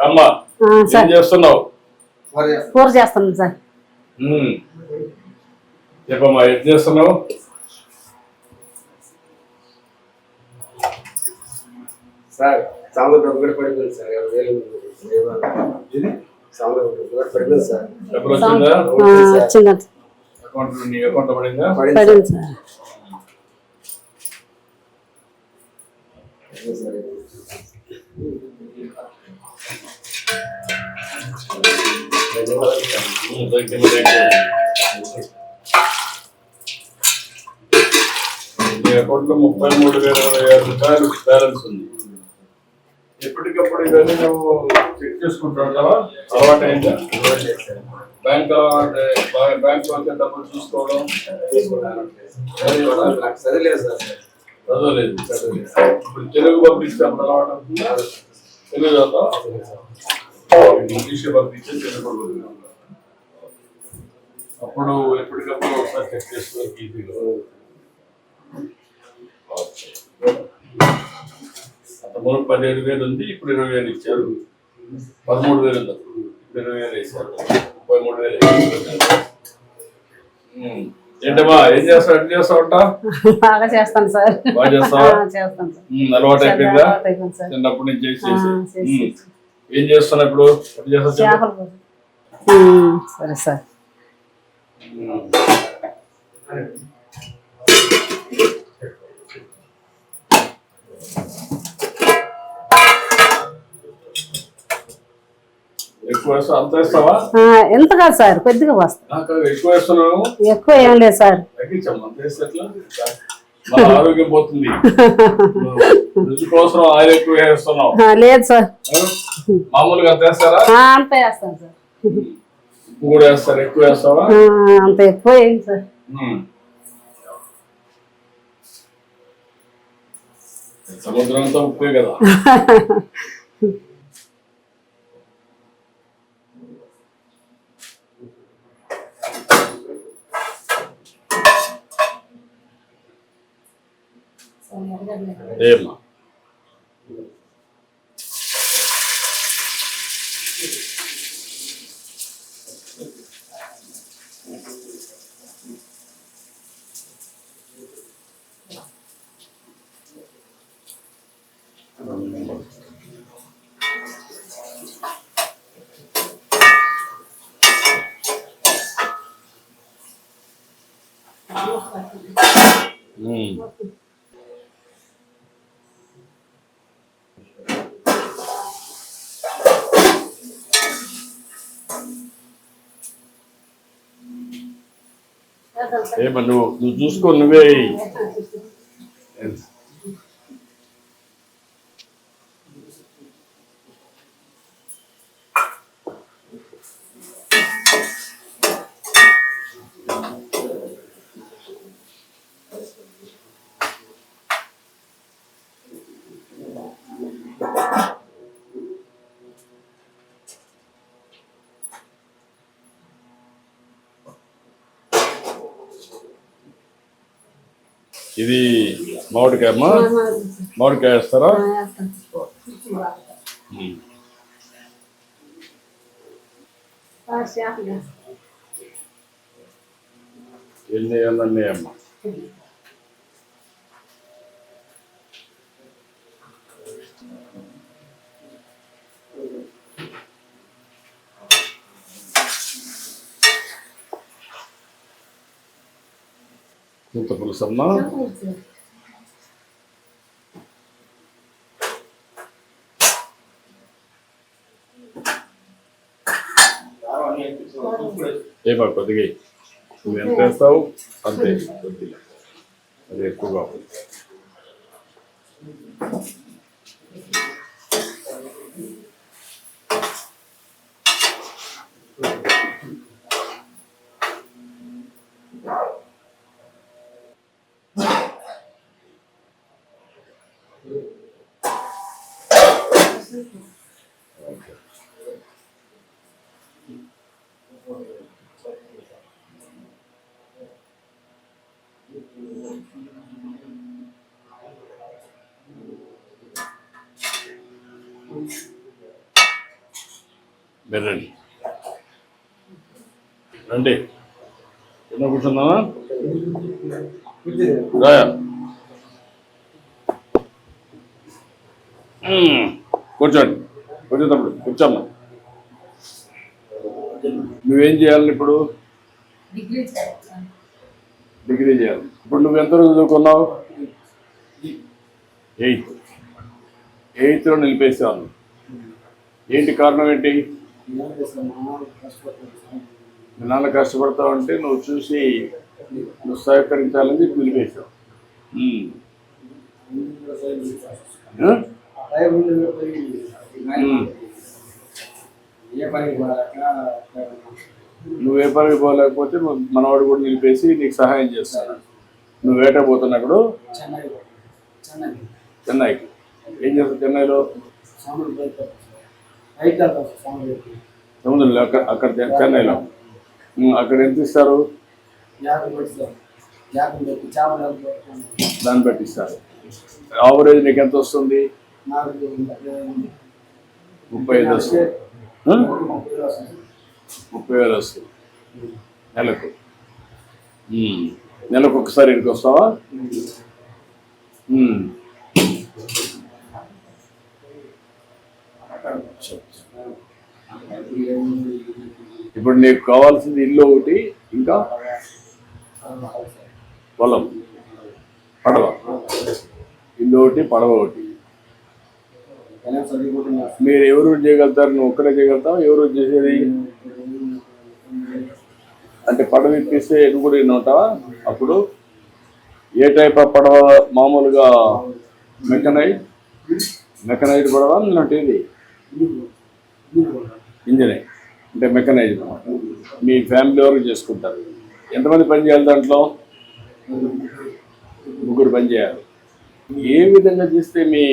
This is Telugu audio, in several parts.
అమ్మా ఏం చేస్తున్నావు? కూర చేస్తున్నాను సార్. చెప్పమ్మా ఏం చేస్తున్నావు? సార్ సాంబార్ కూడా పడిపోయింది సార్. సాంబార్ పడిపోయింది సార్. డబ్బులు వచ్చిందా? వచ్చిందండి. నీ అకౌంట్ పడిందా? పడింది సార్. నీ అకౌంట్ లో 33,026 బ్యాలెన్స్ ఉంది. ఎప్పటికప్పుడు ఇవన్నీ నువ్వు చెక్ చేసుకుంటావా? అలవాటు అయిందా? బ్యాంక్ బ్యాంక్ వచ్చే డబ్బులు చూసుకోవడం చదివలేదు సార్. చదవలేదు. ఇప్పుడు తెలుగు పంపించినప్పుడు అలవాటు అవుతుందా? తెలుగు చదువుతా, ఇంగ్లీష్ పంపించే తెలుగు. అప్పుడు ఎప్పటికప్పుడు ఒకసారి చెక్ చేసుకోవాలి ఈజీగా. అంతకుముందు 17,000 ఉంది, ఇప్పుడు 20,000 ఇచ్చారు. 13,000 ఉంది, ఇప్పుడు 20,000 వేసారు. 33,000. ఏంటమ్మా ఏం చేస్తావు? ఎట్లా చేస్తావంట? బాగా చేస్తాను సార్. బాగా చేస్తావా? చేస్తాను సార్. అలవాటు అయిపోయిందా? చిన్నప్పటి నుంచి చేసి ఏం చేస్తున్నా ఇప్పుడు? సరే సార్. ఎక్కువ వేస్తా? అంత వేస్తావా? ఎంత కాదు సార్, కొద్దిగా వస్తా. ఎక్కువ వేస్తున్నావు? ఎక్కువ ఏం లేదు సార్. తగ్గించమ్మా. అంత వేస్తే ఎట్లా? మన ఆరోగ్యం పోతుంది. రుచి కోసం ఆయిల్ ఎక్కువ వేస్తున్నావు. లేదు సార్, మామూలుగా అంత వేస్తారా? అంత వేస్తాను సార్. ఉప్పు కూడా వేస్తారు? ఎక్కువ వేస్తావా? అంత ఎక్కువ ఏం సార్. సముద్రం అంతా ఉప్పే కదా. ఏమ్మా ఏమన్నా నువ్వు చూసుకో, నువ్వే. ఇది మామిడికాయ అమ్మా? మామిడికాయ వేస్తారా? ఎన్ని వేయాలన్నీ అమ్మా? చింత పులుసు అమ్మా? ఏమా కొద్దిగా నువ్వు ఎంత వేస్తావు అంతే, కొద్దిగా అది ఎక్కువగా. మీరు రండి రండి కింద కూర్చుందామా రాయా కూర్చోండి కూర్చోటప్పుడు కూర్చోమ్మా నువ్వేం చేయాలి ఇప్పుడు డిగ్రీ చేయాలి ఇప్పుడు నువ్వు ఎంత చదువుకున్నావు 8th నిలిపేసావు ఏంటి కారణం ఏంటి మీ నాన్న కష్టపడతావు అంటే నువ్వు చూసి నువ్వు సహకరించాలని చెప్పి నిలిపేసావు నువ్వు ఏ పనికి పోలేకపోతే మనవాడు కూడా నిలిపేసి నీకు సహాయం చేస్తాను నువ్వు వేటకు పోతున్నప్పుడు చెన్నైకి ఏం చేస్తావు చెన్నైలో సముద్రంలో అక్కడ చెన్నైలో అక్కడ ఎంత ఇస్తారు దాన్ని బట్టి ఇస్తారు ఆవరేజ్ నీకు ఎంత వస్తుంది 35 వస్తుంది 30,000 వస్తుంది నెలకు ఒకసారి ఇంటికి వస్తావా ఇప్పుడు నీకు కావాల్సింది ఇల్లు ఒకటి ఇంకా పొలం పడవ ఇల్లు ఒకటి పడవ ఒకటి మీరు ఎవరు చేయగలుగుతారు నువ్వు ఒక్కడే చేయగలుగుతావు ఎవరు చేసేది అంటే పడవ ఇప్పిస్తే నువ్వు కూడా ఉంటావా అప్పుడు ఏ టైప్ ఆఫ్ పడవ మామూలుగా మెకనైజ్ పడవ అంటే ఇది ఇంజనే అంటే మెకనైజ్ మీ ఫ్యామిలీ వరకు చేసుకుంటారు ఎంతమంది పని చేయాలి దాంట్లో 3 పని చేయాలి ఏ విధంగా చేస్తే మీ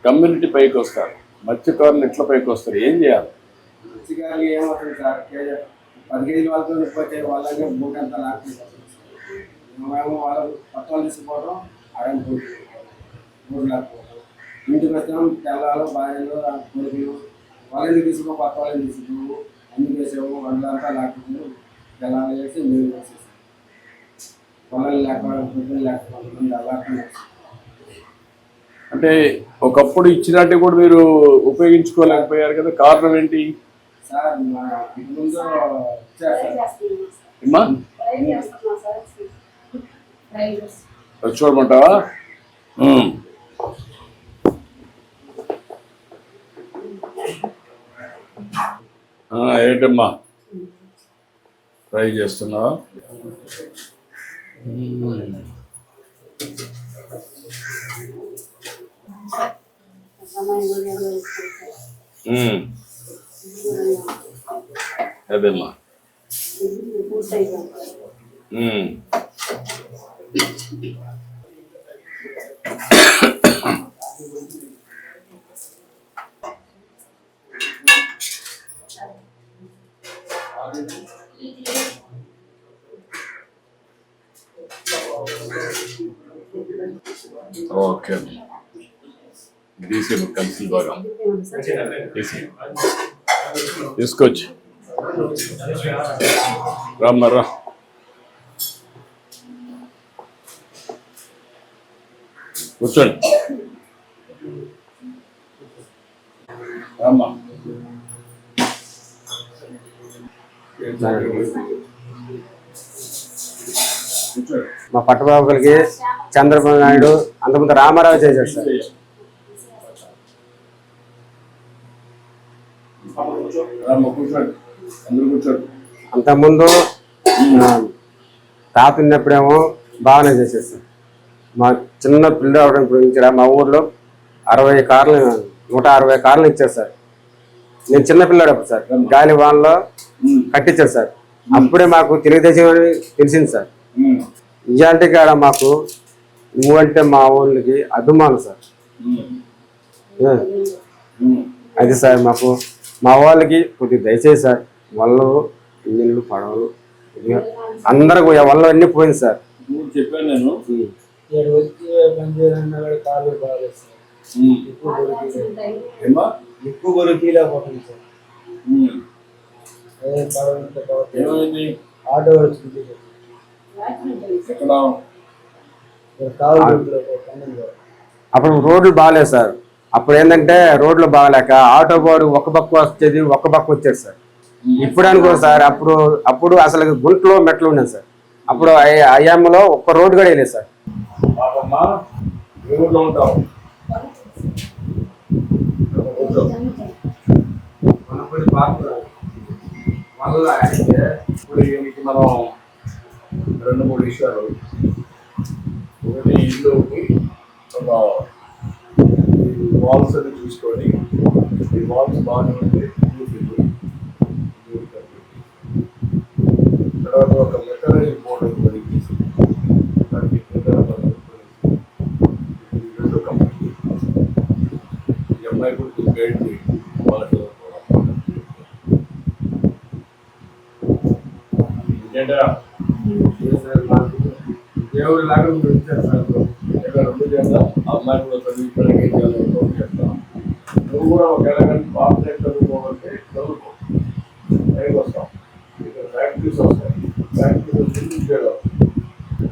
కమ్యూనిటీ పైకి వస్తారు మత్స్యకారులు ఎట్లా పైకి వస్తారు ఏం చేయాలి మత్స్యకారులు ఏమవుతుంది సార్ 10 కేజీల వాళ్ళతో పోతే వాళ్ళకి బోట్ అంతా లాక్కుంటాం మేము వాళ్ళు పట్టాలు తీసుకుపోవడం ఆడని బోట్ లాక్కోవడం ఇంటికి వచ్చాము తెల్లాలో భార్యలు కొడుకులు వాళ్ళని తీసుకో పక్క వాళ్ళని తీసుకో అన్ని చేసాము వాళ్ళంతా లాక్కుంటూ తెల్లాలు చేసి మేము చేసేసాం పొలాలు లేకపోవడం పొద్దులు లేకపోవడం అలా అంటే ఒకప్పుడు ఇచ్చినట్టు కూడా మీరు ఉపయోగించుకోలేకపోయారు కదా కారణం ఏంటి సార్ ముందు చూడమంటావా ఏంటమ్మా ట్రై చేస్తున్నావా అదేమ్మా ఓకే తీసేపు కలిసి బాగా తీసుకొచ్చి రామ్మరా కూర్చోండి రామ్మా మా పట్టబాబులకి చంద్రబాబు నాయుడు అంతకుముందు రామారావు చేశాడు సార్ అంతకుముందు తాత ఉన్నప్పుడేమో బాగానే చేసేది సార్ మా చిన్న పిల్లలు అవడం గురించి మా ఊర్లో 60 కార్లు 160 కార్లు ఇచ్చారు సార్ నేను చిన్న పిల్లడప్పుడు సార్ గాలి వానలో కట్టించారు సార్ అప్పుడే మాకు తెలుగుదేశం అని తెలిసింది సార్ ఇలాంటి కాడ మాకు నువ్వంటే మా ఊళ్ళకి అభిమానం సార్ అది సార్ మాకు మా వాళ్ళకి కొద్దిగా దయచేసి సార్ వాళ్ళు ఇంజన్లు పడవలు అందరికి వల్ల అన్నీ పోయింది సార్ చెప్పాను నేను ఎక్కువ గొరికి లేకపోతుంది సార్ ఏమైంది? ఆటో వచ్చింది ఎక్కడ? అప్పుడు రోడ్లు బాగాలేదు సార్. అప్పుడు ఏంటంటే రోడ్లు బాగాలేక ఆటో వాడు ఒక పక్క వచ్చేది ఒక పక్క వచ్చేది సార్. ఇప్పుడు అనుకో సార్, అప్పుడు అసలు గుంటలో మెట్లు ఉండేది సార్. అప్పుడు అయ్యాములో ఒక్క రోడ్డు కూడా వేయలేదు సార్. పాపమ్మా, ఏ ఊర్లో ఉంటావు? ఇప్పుడు దీనికి మనం 2-3 విషయాలు. ఒకటి ఇల్లు, వాల్స్ అని చూసుకొని ఈ వాల్స్ బాగానే ఉంటే తర్వాత ఒక మెకనైజ్ బోర్డు కలిగేసి దానికి రెండు కంపెనీ ఈ అమ్మాయి కూడా గైడ్ చేయండి వాళ్ళకి. ఇంకేంటా దేవుడి లాగా మీరు ఇచ్చారు సార్. ఇక్కడ 2 చేద్దా అమ్మాయి కూడా చదివించడానికి చేస్తాం. నువ్వు కూడా ఒకవేళ కానీ పాపరేట్ చదువుకోవాలంటే చదువుకో, పైకి వస్తాం. ఇక్కడ ఫ్యాక్టరీస్ వస్తాయి, ఫ్యాక్టరీస్ చూపించాడు.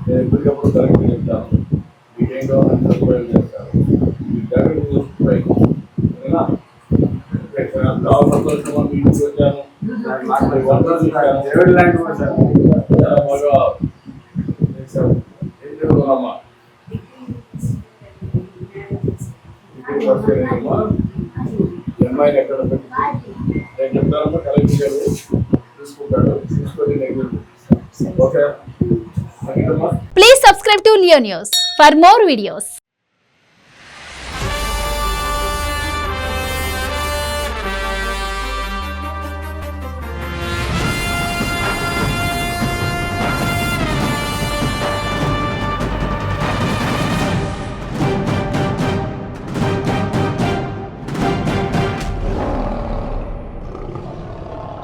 నేను ఎప్పటికప్పుడు కరెక్ట్ చెప్తాను, మీకేం కావాలని సదుపాయం చేస్తాను. మీ జాగ్రత్త చూసుకుంటాయి కావాల్సిన మీ ఇంటికి వచ్చాను. దేవుడి లాంటి కూడా సార్ చాలా బాగా చేశాను. ఏం చదువుకున్నామ్మా? అమ్మాయిని ఎక్కడ పెట్టి నేను చెప్తానమ్మా, కలెక్ట్ చేయాలి చూసుకుంటాడు. చూసుకొని నేను okay. Please subscribe to Leo News for more videos.